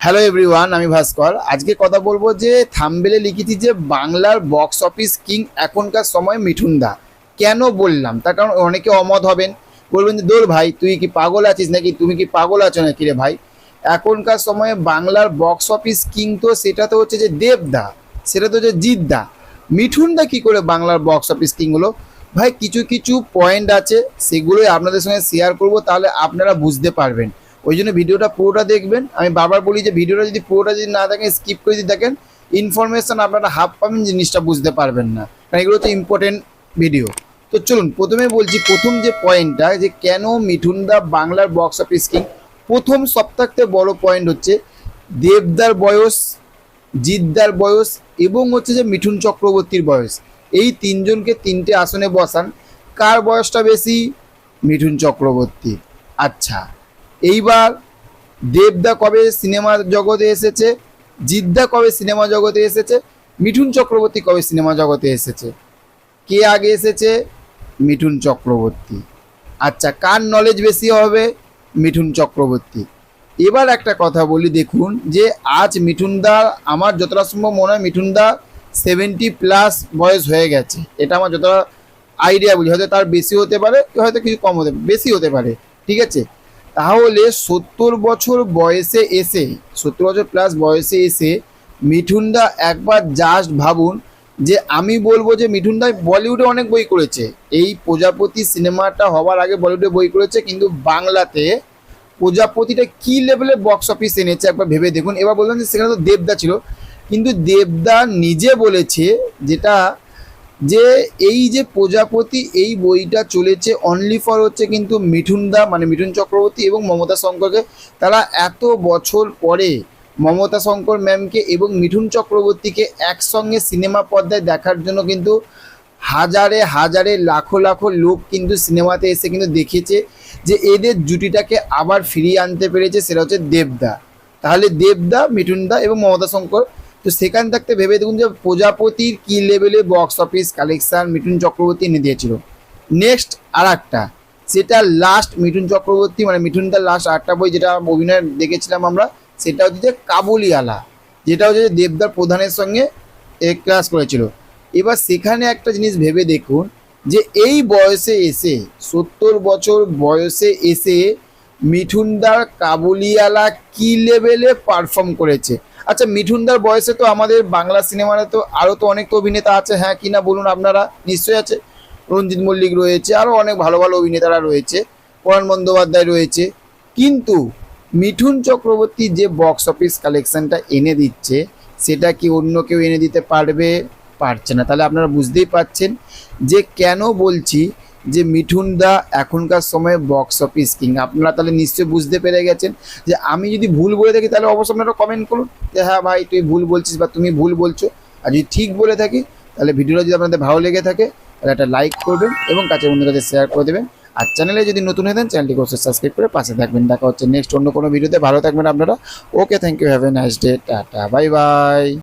Hello everyone, আমি ভাস্কর। আজকে কথা বলবো যে থাম্বনেলে লিখেছি যে বাংলার বক্স অফিস কিং এখনকার সময় মিঠুন দা। কেন বললাম তার কারণ অনেকে অমত হবেন, বলবেন যে দোল ভাই তুই কি পাগল আছিস নাকি, তুমি কি পাগল আছো নাকি রে ভাই। এখনকার সময়ে বাংলার বক্স অফিস কিং তো সেটা তো হচ্ছে যে দেবদা, সেটা তো হচ্ছে জিদ্দা। মিঠুন দা কী করে বাংলার বক্স অফিস কিং হলো? ভাই কিছু কিছু পয়েন্ট আছে, সেগুলোই আপনাদের সঙ্গে শেয়ার করব, তাহলে আপনারা বুঝতে পারবেন। ওই জন্য ভিডিওটা পুরোটা দেখবেন। আমি বারবার বলি যে ভিডিওটা যদি পুরোটা যদি না দেখেন, স্কিপ করে যদি দেখেন, ইনফরমেশান আপনারা হাফ পাবেন, জিনিসটা বুঝতে পারবেন না, কারণ এগুলো হচ্ছে ইম্পর্টেন্ট ভিডিও। তো চলুন প্রথমে বলছি, প্রথম যে পয়েন্টটা যে কেন মিঠুন দা বাংলার বক্স অফিস কিং। প্রথম সবথেকে বড় পয়েন্ট হচ্ছে দেবদার বয়স, জিদ্দার বয়স এবং হচ্ছে যে মিঠুন চক্রবর্তীর বয়স। এই তিনজনকে তিনটে আসনে বসান, কার বয়সটা বেশি? মিঠুন চক্রবর্তী। আচ্ছা, এইবার দেবদা কবে সিনেমা জগতে এসেছে, জিদ্দা কবে সিনেমা জগতে এসেছে, মিঠুন চক্রবর্তী কবে সিনেমা জগতে এসেছে? কে আগে এসেছে? মিঠুন চক্রবর্তী। আচ্ছা, কার নলেজ বেশি হবে? মিঠুন চক্রবর্তী। এবার একটা কথা বলি, দেখুন যে আজ মিঠুন দা, আমার যতটা সম্ভব মনে হয় মিঠুন দা 70+ বয়স হয়ে গেছে, এটা আমার যতটা আইডিয়া বুঝি। হয়তো তার বেশি হতে পারে, হয়তো কিছু কম হতে, বেশি হতে পারে, ঠিক আছে। তাহলে 70 বছর বয়সে এসে, 70 বছর+ বয়সে এসে মিঠুন দা একবার জাস্ট ভাবুন যে, আমি বলবো যে মিঠুন দা বলিউডে অনেক বই করেছে, এই প্রজাপতি সিনেমাটা হওয়ার আগে বলিউডে বই করেছে, কিন্তু বাংলাতে প্রজাপতিটা কি লেভেলে বক্স অফিস এনেছে একবার ভেবে দেখুন। এবার বললাম যে সেখানে তো দেবদা ছিল, কিন্তু দেবদা নিজে বলেছে যেটা, যে এই যে প্রজাপতি এই বইটা চলেছে অনলি ফর হচ্ছে কিন্তু মিঠুন দা, মানে মিঠুন চক্রবর্তী এবং মমতা শঙ্করকে। তারা এত বছর পরে মমতা শঙ্কর ম্যামকে এবং মিঠুন চক্রবর্তীকে একসঙ্গে সিনেমা পর্দায় দেখার জন্য কিন্তু হাজারে হাজারে লাখো লাখো লোক কিন্তু সিনেমাতে এসে কিন্তু দেখেছে যে এদের জুটিটাকে আবার ফিরিয়ে আনতে পেরেছে, সেটা হচ্ছে দেবদা। তাহলে দেবদা, মিঠুন দা এবং মমতা শঙ্কর। তো সেখান থাকতে ভেবে দেখুন যে প্রজাপতির কী লেভেলে box office collection Mithun Chakraborty এনে দিয়েছিল। নেক্সট আর একটা, সেটা লাস্ট মিঠুন চক্রবর্তী, মানে মিঠুন দার লাস্ট আরেকটা বই যেটা অভিনয় দেখেছিলাম আমরা, সেটা হচ্ছে যে কাবুলিওয়ালা, যেটা হচ্ছে যে দেবদার প্রধানের সঙ্গে ক্লাস করেছিল। এবার সেখানে একটা জিনিস ভেবে দেখুন যে এই বয়সে এসে, 70 বছর বয়সে এসে মিঠুনদার কাবুলিওয়ালা কী লেভেলে পারফর্ম করেছে। আচ্ছা, মিঠুনদার বয়সে তো আমাদের বাংলা সিনেমাতে তো আরও তো অনেক তো অভিনেতা আছে, হ্যাঁ কি না বলুন আপনারা, নিশ্চয়ই আছে। রঞ্জিত মল্লিক রয়েছে, আরও অনেক ভালো ভালো অভিনেতারা রয়েছে, পরাণ বন্দ্যোপাধ্যায় রয়েছে, কিন্তু মিঠুন চক্রবর্তী যে বক্স অফিস কালেকশানটা এনে দিচ্ছে, সেটা কি অন্য কেউ এনে দিতে পারবে? পারছে না। তাহলে আপনারা বুঝতেই পারছেন যে কেন বলছি যে মিঠুন দা এখনকার সময়ে বক্স অফিস কিং। আপনারা তাহলে নিশ্চয়ই বুঝতে পেরে গেছেন। যে আমি যদি ভুল বলে থাকি তাহলে অবশ্যই আপনারা কমেন্ট করুন যে হ্যাঁ ভাই তুই ভুল বলছিস বা তুমি ভুল বলছো। আর যদি ঠিক বলে থাকি তাহলে ভিডিওটা যদি আপনাদের ভালো লেগে থাকে তাহলে একটা লাইক করবেন এবং কাছের বন্ধুদের কাছে শেয়ার করে দেবেন। আর চ্যানেলে যদি নতুন হয়ে থাকেন চ্যানেলটিকে অবশ্যই সাবস্ক্রাইব করে পাশে থাকবেন। দেখা হচ্ছে নেক্সট অন্য কোনো ভিডিওতে। ভালো থাকবেন আপনারা। Okay, thank you, have a nice day, tata, bye by.